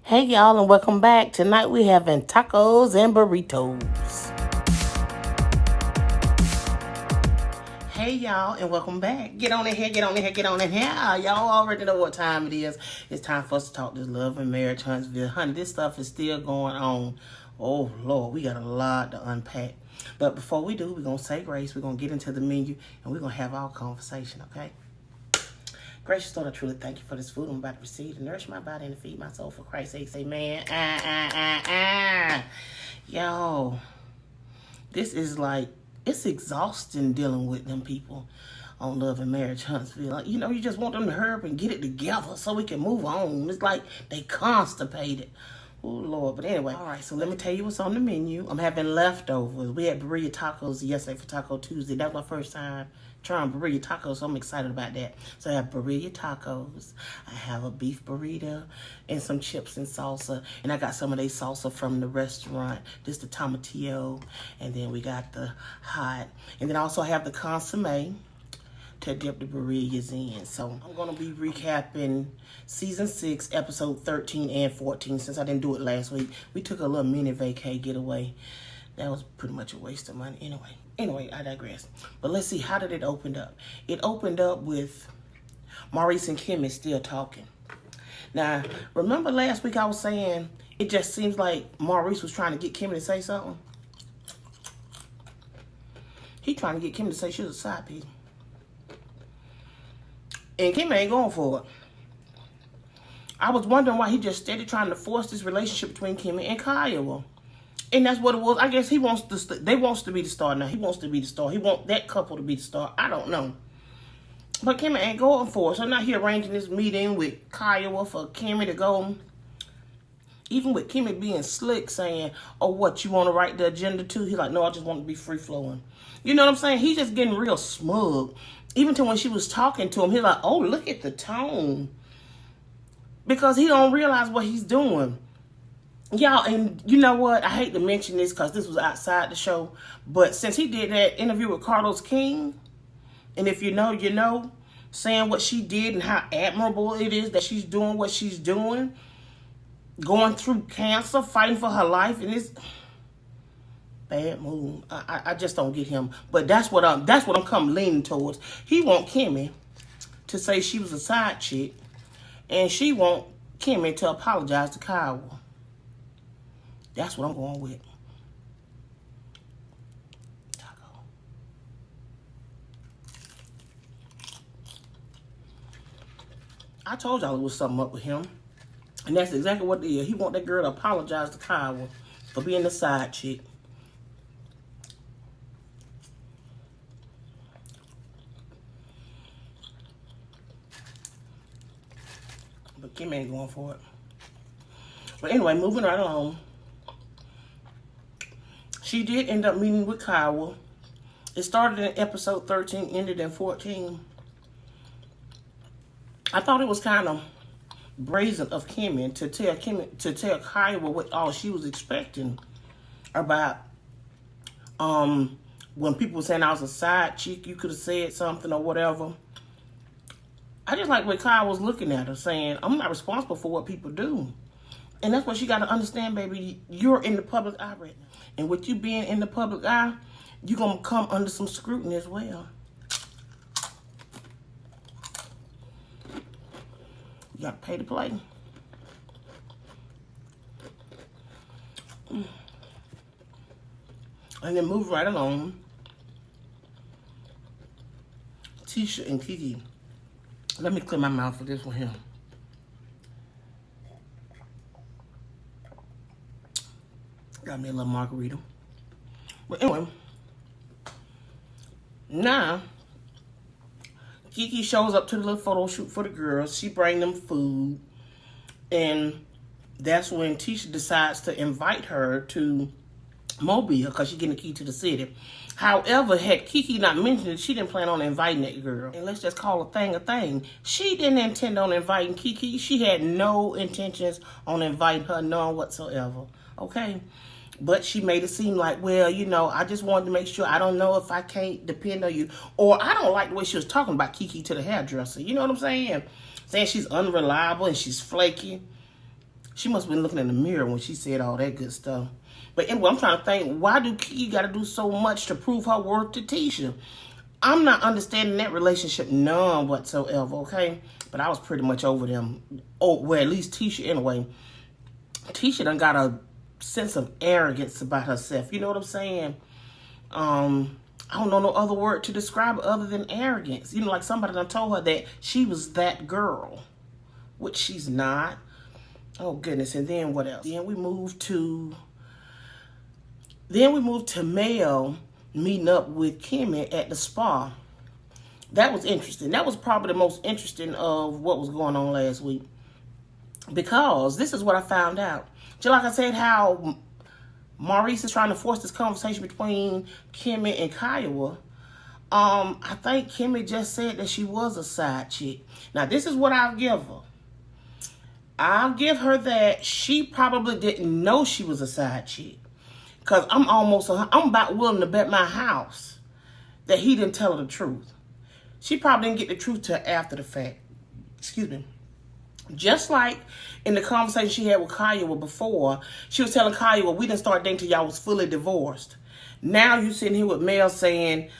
Hey y'all, and welcome back. Tonight we having tacos and burritos. Hey y'all, and welcome back. Get on in here, get on in here, get on in here. Y'all already know what time it is. It's time for us to talk this love and marriage, Huntsville. Honey, this stuff is still going on. Oh Lord, we got a lot to unpack. But before we do, we're gonna say grace. We're gonna get into the menu and we're gonna have our conversation, okay? Gracious Lord, I truly thank you for this food I'm about to receive to nourish my body and to feed my soul for Christ's sake. Amen. Yo, this is like, it's exhausting dealing with them people on Love and Marriage Huntsville. Like, you know, you just want them to hurry up and get it together so we can move on. It's like they constipated. Oh, Lord. But anyway, all right, so let me tell you what's on the menu. I'm having leftovers. We had burrito tacos yesterday for Taco Tuesday. That was my first time trying burrito tacos, so I'm excited about that. So I have burrito tacos. I have a beef burrito and some chips and salsa. And I got some of their salsa from the restaurant. This the tomatillo. And then we got the hot. And then I also have the consomme to dip the burritos in. So I'm going to be recapping season 6, episode 13 and 14 since I didn't do it last week. We took a little mini vacay getaway. That was pretty much a waste of money. Anyway, I digress. But let's see, how did it open up? It opened up with Maurice and Kimmy still talking. Now, remember last week I was saying it just seems like Maurice was trying to get Kimmy to say something? He trying to get Kimmy to say she was a side piece. And Kimmy ain't going for it. I was wondering why he just steady trying to force this relationship between Kimmy and Kyle. And that's what it was. I guess he wants to. They wants to be the star now. He wants to be the star. He want that couple to be the star. I don't know. But Kimmy ain't going for it. So now he arranging this meeting with Kyle for Kimmy to go. Even with Kimmy being slick, saying, "Oh, what you want to write the agenda to?" He's like, "No, I just want to be free flowing." You know what I'm saying? He's just getting real smug. Even to when she was talking to him, he's like, "Oh, look at the tone," because he don't realize what he's doing. Y'all, and you know what? I hate to mention this because this was outside the show, but since he did that interview with Carlos King, and if you know, you know, saying what she did and how admirable it is that she's doing what she's doing, going through cancer, fighting for her life, and this bad move. I just don't get him. But that's what I'm come leaning towards. He want Kimmy to say she was a side chick, and she want Kimmy to apologize to Kyle. That's what I'm going with. Taco. I told y'all it was something up with him. And that's exactly what it is. He want that girl to apologize to Kyle for being the side chick. But Kim ain't going for it. But anyway, moving right along. She did end up meeting with Kyle. It started in episode 13, ended in 14. I thought it was kind of brazen of Kimmy to tell Kyle what all she was expecting about when people were saying I was a side chick, you could have said something or whatever. I just like when Kyle was looking at her saying, I'm not responsible for what people do. And that's what you got to understand, baby. You're in the public eye right now. And with you being in the public eye, you're going to come under some scrutiny as well. You got to pay to play. And then move right along. Tisha and Kiki. Let me clear my mouth for this one here. Got me a little margarita. But anyway, now Kiki shows up to the little photo shoot for the girls. She bring them food. And that's when Tisha decides to invite her to Mobile because she's getting the key to the city. However, had Kiki not mentioned it, she didn't plan on inviting that girl. And let's just call a thing a thing. She didn't intend on inviting Kiki. She had no intentions on inviting her, none whatsoever. Okay? But she made it seem like, well, you know, I just wanted to make sure. I don't know if I can't depend on you. Or I don't like the way she was talking about Kiki to the hairdresser. You know what I'm saying? Saying she's unreliable and she's flaky. She must have been looking in the mirror when she said all that good stuff. But anyway, I'm trying to think, why do Kiki got to do so much to prove her worth to Tisha? I'm not understanding that relationship none whatsoever, okay? But I was pretty much over them. Oh, well, at least Tisha anyway. Tisha done got a sense of arrogance about herself. You know what I'm saying? I don't know no other word to describe it other than arrogance. You know, like somebody done told her that she was that girl, which she's not. Oh, goodness. And then what else? Then we moved to Mel meeting up with Kimmy at the spa. That was interesting. That was probably the most interesting of what was going on last week. Because this is what I found out. Just like I said, how Maurice is trying to force this conversation between Kimmy and Kiowa. I think Kimmy just said that she was a side chick. Now, this is what I'll give her. I'll give her that she probably didn't know she was a side chick. Because I'm about willing to bet my house that he didn't tell her the truth. She probably didn't get the truth till after the fact. Excuse me. Just like in the conversation she had with Kiowa before, she was telling Kiowa, we didn't start dating till y'all was fully divorced. Now you sitting here with Mel saying,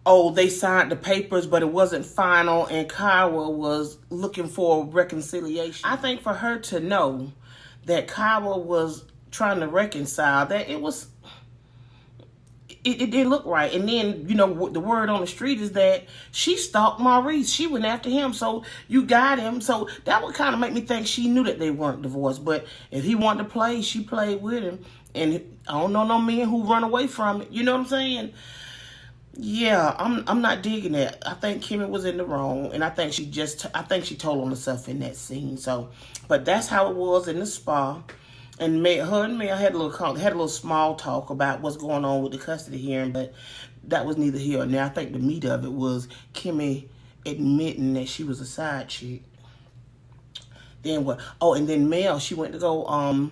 oh, they signed the papers, but it wasn't final, and Kiowa was looking for reconciliation. I think for her to know that Kiowa was trying to reconcile, that it didn't look right. And then, you know, the word on the street is that she stalked Maurice. She went after him, so you got him. So that would kind of make me think she knew that they weren't divorced. But if he wanted to play, she played with him. And I don't know no men who run away from it. You know what I'm saying? Yeah, I'm not digging that. I think Kimmy was in the wrong, and I think she told on herself in that scene. So, but that's how it was in the spa. And her and Mel had a little small talk about what's going on with the custody hearing, but that was neither here nor there. I think the meat of it was Kimmy admitting that she was a side chick. Then what? Oh, and then Mel, she went to go,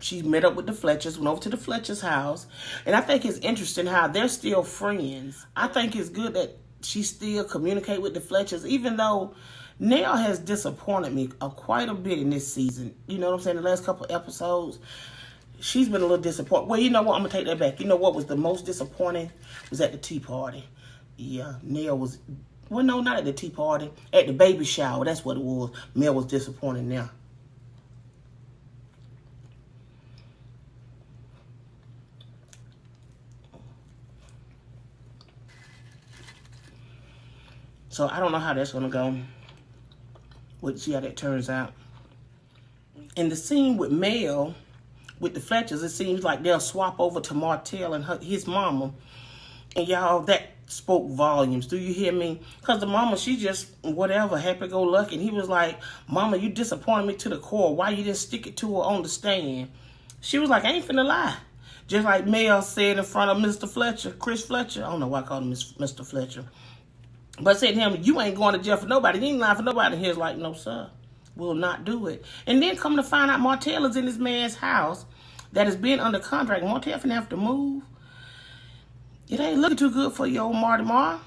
she met up with the Fletchers, went over to the Fletchers' house. And I think it's interesting how they're still friends. I think it's good that she still communicate with the Fletchers, even though Nell has disappointed me quite a bit in this season. You know what I'm saying? The last couple episodes, she's been a little disappointed. Well, you know what? I'm going to take that back. You know what was the most disappointing? Was at the tea party. Yeah, Nell was... Well, no, not at the tea party. At the baby shower. That's what it was. Mel was disappointed now. So I don't know how that's going to go. We'll see how that turns out. In the scene with Mel, with the Fletchers, it seems like they'll swap over to Martell and his mama. And y'all, that spoke volumes. Do you hear me? Because the mama, she just, whatever, happy-go-lucky. And he was like, Mama, you disappointed me to the core. Why you didn't stick it to her on the stand? She was like, I ain't finna lie. Just like Mel said in front of Mr. Fletcher, Chris Fletcher. I don't know why I called him Mr. Fletcher. But said to him, you ain't going to jail for nobody. You ain't lying for nobody. And he was like, no, sir. Will not do it. And then come to find out Martell is in this man's house that is being under contract. Martell finna have to move. It ain't looking too good for you, old Marty Mar.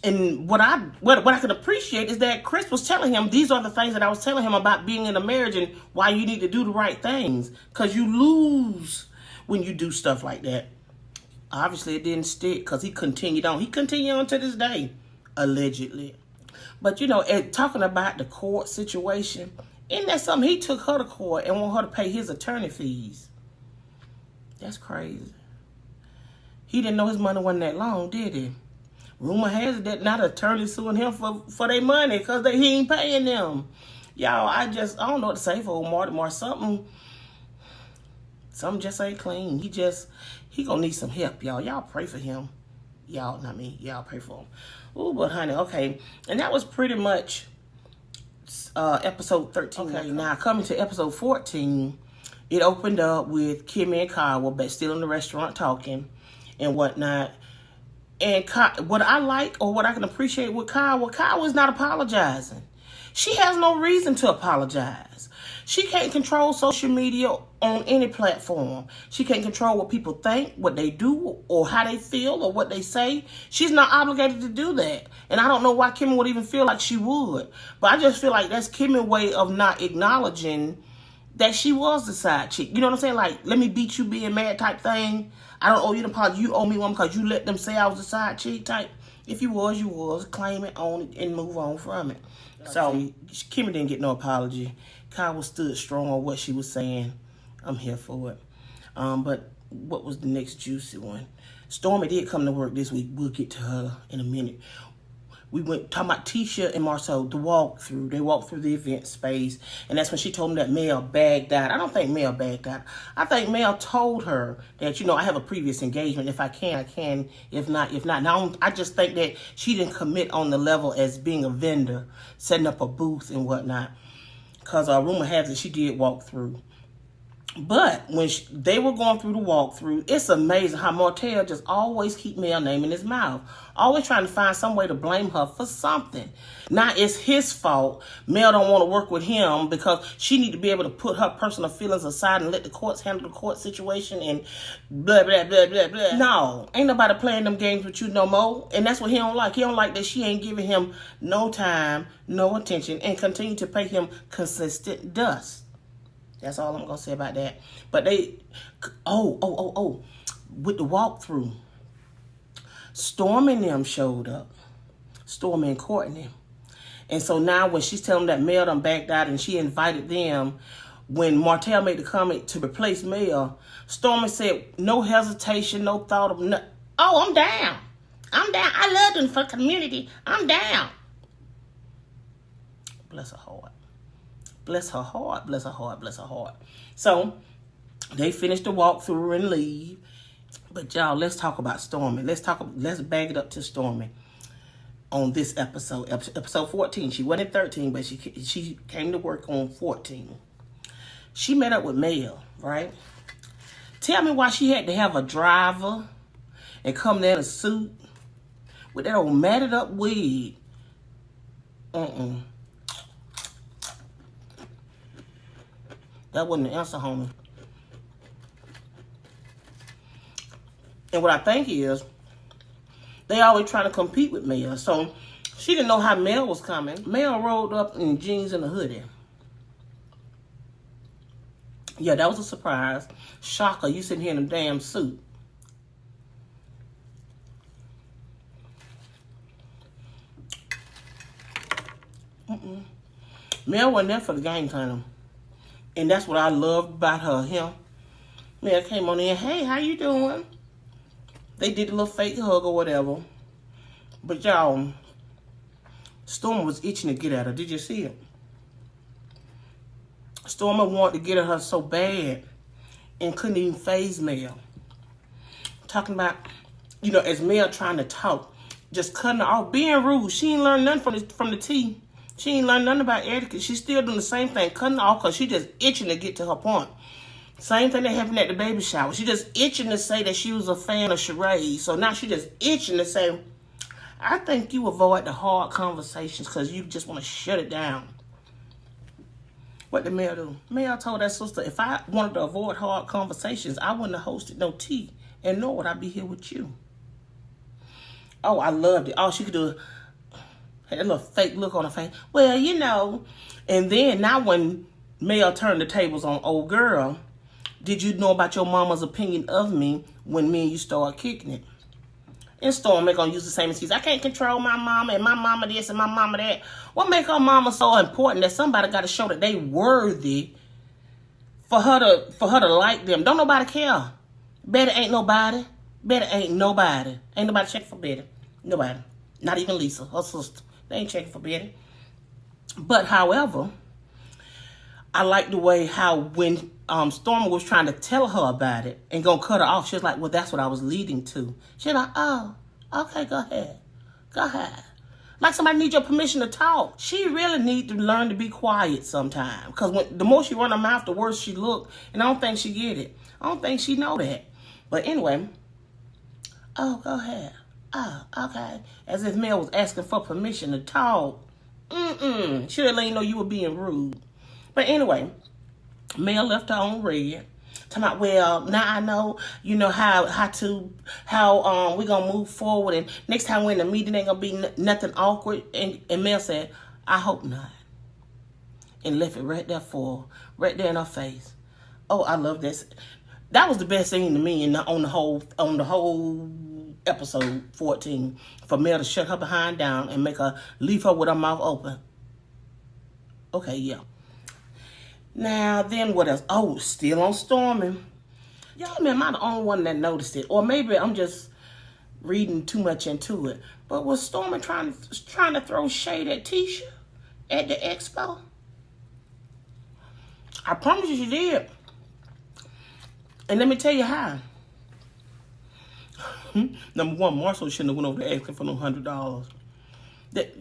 And what I can appreciate is that Chris was telling him, these are the things that I was telling him about being in a marriage and why you need to do the right things. Because you lose when you do stuff like that. Obviously, it didn't stick because he continued on. He continued on to this day, allegedly. But, you know, talking about the court situation, isn't that something? He took her to court and want her to pay his attorney fees. That's crazy. He didn't know his money wasn't that long, did he? Rumor has it that not attorney suing him for their money because he ain't paying them. Y'all, I don't know what to say for old Marty Mar. Something just ain't clean. He gonna need some help, y'all. Y'all pray for him. Y'all, not me. Y'all pray for him. Ooh, but honey, okay. And that was pretty much episode 13. Okay, now coming to episode 14, it opened up with Kimmy and Kyle, but still in the restaurant talking and whatnot. And what I like, or what I can appreciate with Kyle is not apologizing. She has no reason to apologize. She can't control social media on any platform. She can't control what people think, what they do, or how they feel, or what they say. She's not obligated to do that. And I don't know why Kimmy would even feel like she would. But I just feel like that's Kimmy's way of not acknowledging that she was the side chick. You know what I'm saying? Like, let me beat you being mad type thing. I don't owe you an apology. You owe me one because you let them say I was the side chick type. If you was, you was. Claim it, own it, and move on from it. So, Kimmy didn't get no apology. Kyle stood strong on what she was saying. I'm here for it. But what was the next juicy one? Stormy did come to work this week. We'll get to her in a minute. We went talking about Tisha and Marceau, the walkthrough. They walked through the event space, and that's when she told me that Mel bagged out. I don't think Mel bagged out. I think Mel told her that, I have a previous engagement. If I can, I can. If not, if not. Now, I just think that she didn't commit on the level as being a vendor, setting up a booth and whatnot. Because rumor has it she did walk through. But when they were going through the walkthrough, it's amazing how Martell just always keep Mel name in his mouth. Always trying to find some way to blame her for something. Now it's his fault. Mel don't want to work with him because she need to be able to put her personal feelings aside and let the courts handle the court situation and blah, blah, blah, blah, blah. No, ain't nobody playing them games with you no more. And that's what he don't like. He don't like that she ain't giving him no time, no attention, and continue to pay him consistent dust. That's all I'm going to say about that. But with the walkthrough, Stormy and them showed up. Stormy and Courtney. And so now when she's telling them that Mel done backed out and she invited them, when Martell made the comment to replace Mel, Stormy said, no hesitation, no thought of nothing. Oh, I'm down. I'm down. I love them for community. I'm down. Bless her heart. Bless her heart, bless her heart, bless her heart. So, they finished the walkthrough and leave. But y'all, let's talk about Stormy. Let's bag it up to Stormy on this episode. Episode 14. She wasn't in 13, but she came to work on 14. She met up with Mel, right? Tell me why she had to have a driver and come there in a suit with that old matted up wig. That wasn't the answer, homie. And what I think is, they always trying to compete with Mel. So, she didn't know how Mel was coming. Mel rolled up in jeans and a hoodie. Yeah, that was a surprise. Shocker, you sitting here in a damn suit. Mel wasn't there for the game time. And that's what I loved about her, Mel came on in, hey, how you doing? They did a little fake hug or whatever. But y'all, Stormy was itching to get at her. Did you see it? Stormy wanted to get at her so bad and couldn't even faze Mel. Talking about, as Mel trying to talk, just cutting her off, being rude. She ain't learned nothing from the tea. She ain't learned nothing about etiquette. She's still doing the same thing, cutting off because she just itching to get to her point. Same thing that happened at the baby shower. She just itching to say that she was a fan of charades. So now she just itching to say, I think you avoid the hard conversations because you just want to shut it down. What did Mel do? Mel told that sister, if I wanted to avoid hard conversations, I wouldn't have hosted no tea. And nor would I be here with you. Oh, I loved it. All she could do had a little fake look on her face. Well, And then now when Mel turned the tables on old girl, did you know about your mama's opinion of me when me and you started kicking it? And Stormy gonna use the same excuse. I can't control my mama and my mama this and my mama that. What make her mama so important that somebody got to show that they worthy for her to like them? Don't nobody care. Betty ain't nobody. Betty ain't nobody. Ain't nobody checking for Betty. Nobody. Not even Lisa, her sister. They ain't checking for Betty. But however, I like the way how when Stormy was trying to tell her about it and gonna cut her off, she was like, well, that's what I was leading to. She's like, oh, okay, go ahead. Go ahead. Like somebody needs your permission to talk. She really needs to learn to be quiet sometime. Because the more she run her mouth, the worse she look. And I don't think she get it. I don't think she know that. But anyway, oh, go ahead. Oh, okay. As if Mel was asking for permission to talk. She didn't let you know you were being rude. But anyway, Mel left her on red. Talking about, well, now I know, how we gonna move forward, and next time we're in the meeting ain't gonna be nothing awkward. And Mel said, I hope not. And left it right there for right there in her face. Oh, I love this. That was the best scene to me on the whole episode 14. For Mel to shut her behind down and make her leave her with her mouth open. Okay, yeah. Now, then what else? Oh, still on Stormy. Y'all, man, am I the only one that noticed it? Or maybe I'm just reading too much into it. But was Stormy trying to throw shade at Tisha at the expo? I promise you she did. And let me tell you how. Number one, Marcel shouldn't have went over there asking for no $100.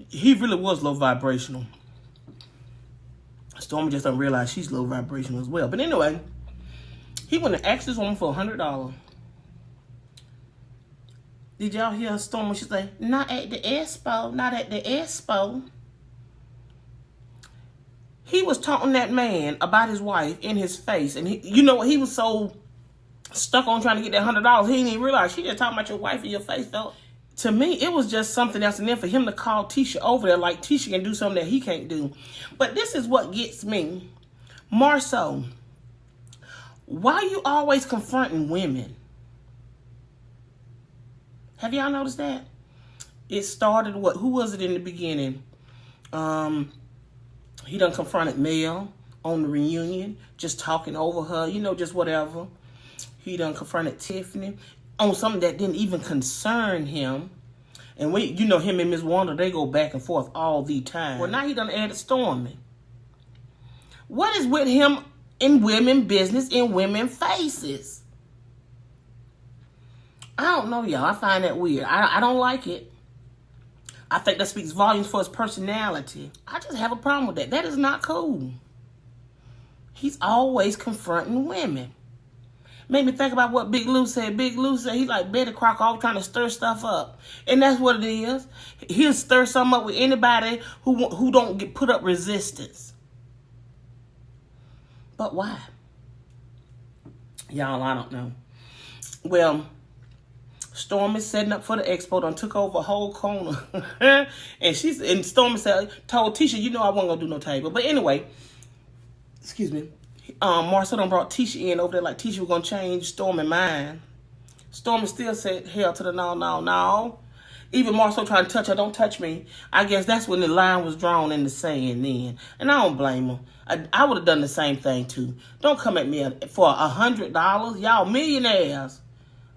He really was low vibrational. Stormy just don't realize she's low vibrational as well. But anyway, he went and asked this woman for $100. Did y'all hear Stormy? She say, not at the expo, not at the expo. He was taunting that man about his wife in his face. And you know what? He was so stuck on trying to get that $100. He didn't even realize she just talking about your wife in your face, though. To me, it was just something else in there for him to call Tisha over there like Tisha can do something that he can't do. But this is what gets me. Marceau, why are you always confronting women? Have y'all noticed that? It started what? Who was it in the beginning? He done confronted Mel on the reunion, just talking over her, you know, just whatever. He done confronted Tiffany on something that didn't even concern him. And when, you know, him and Miss Wanda, they go back and forth all the time. Well, now he done added Stormy. What is with him in women business, in women faces? I don't know, y'all. I find that weird. I don't like it. I think that speaks volumes for his personality. I just have a problem with that. That is not cool. He's always confronting women. Made me think about what Big Lou said. Big Lou said he like Betty Crocker, all trying to stir stuff up. And that's what it is. He'll stir something up with anybody who don't put up resistance. But why? Y'all, I don't know. Well, Stormy setting up for the expo done took over a whole corner. and Stormy told Tisha, you know I wasn't going to do no table. But anyway, excuse me. Marcel done brought Tisha in over there like Tisha was going to change Stormy's mind. Stormy still said, hell to the no. Even Marcel trying to touch her, don't touch me. I guess that's when the line was drawn in the sand then. And I don't blame her. I would have done the same thing too. Don't come at me for $100. Y'all millionaires.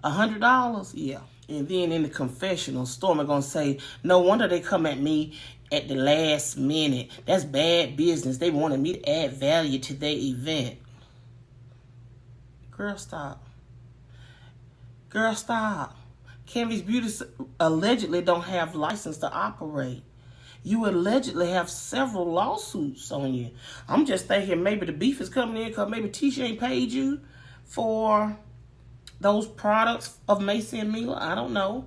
$100? Yeah. And then in the confessional, Stormy gonna say, no wonder they come at me at the last minute. That's bad business. They wanted me to add value to their event. Girl, stop. Girl, stop. Canvas Beauty allegedly don't have license to operate. You allegedly have several lawsuits on you. I'm just thinking maybe the beef is coming in because maybe Tisha ain't paid you for those products of Macy and Mila. I don't know.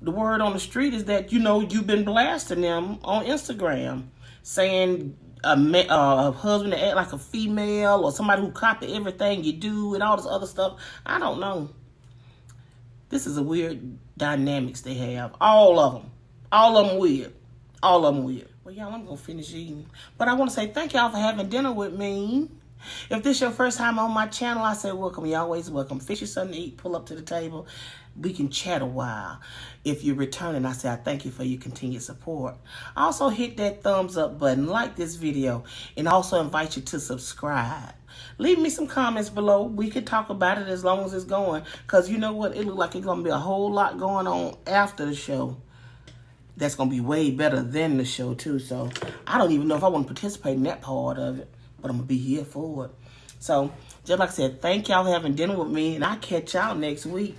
The word on the street is that, you know, you've been blasting them on Instagram, saying a husband that act like a female or somebody who copy everything you do and all this other stuff. I don't know. This is a weird dynamics they have. All of them. All of them weird. All of them weird. Well, y'all, I'm going to finish eating. But I want to say thank y'all for having dinner with me. If this is your first time on my channel, I say welcome. You're always welcome. Fish you something to eat. Pull up to the table. We can chat a while. If you're returning, I say I thank you for your continued support. Also, hit that thumbs up button. Like this video. And also invite you to subscribe. Leave me some comments below. We could talk about it as long as it's going. Because you know what? It looks like it's going to be a whole lot going on after the show. That's going to be way better than the show, too. So, I don't even know if I want to participate in that part of it. But I'm going to be here for it. So, just like I said, thank y'all for having dinner with me. And I'll catch y'all next week.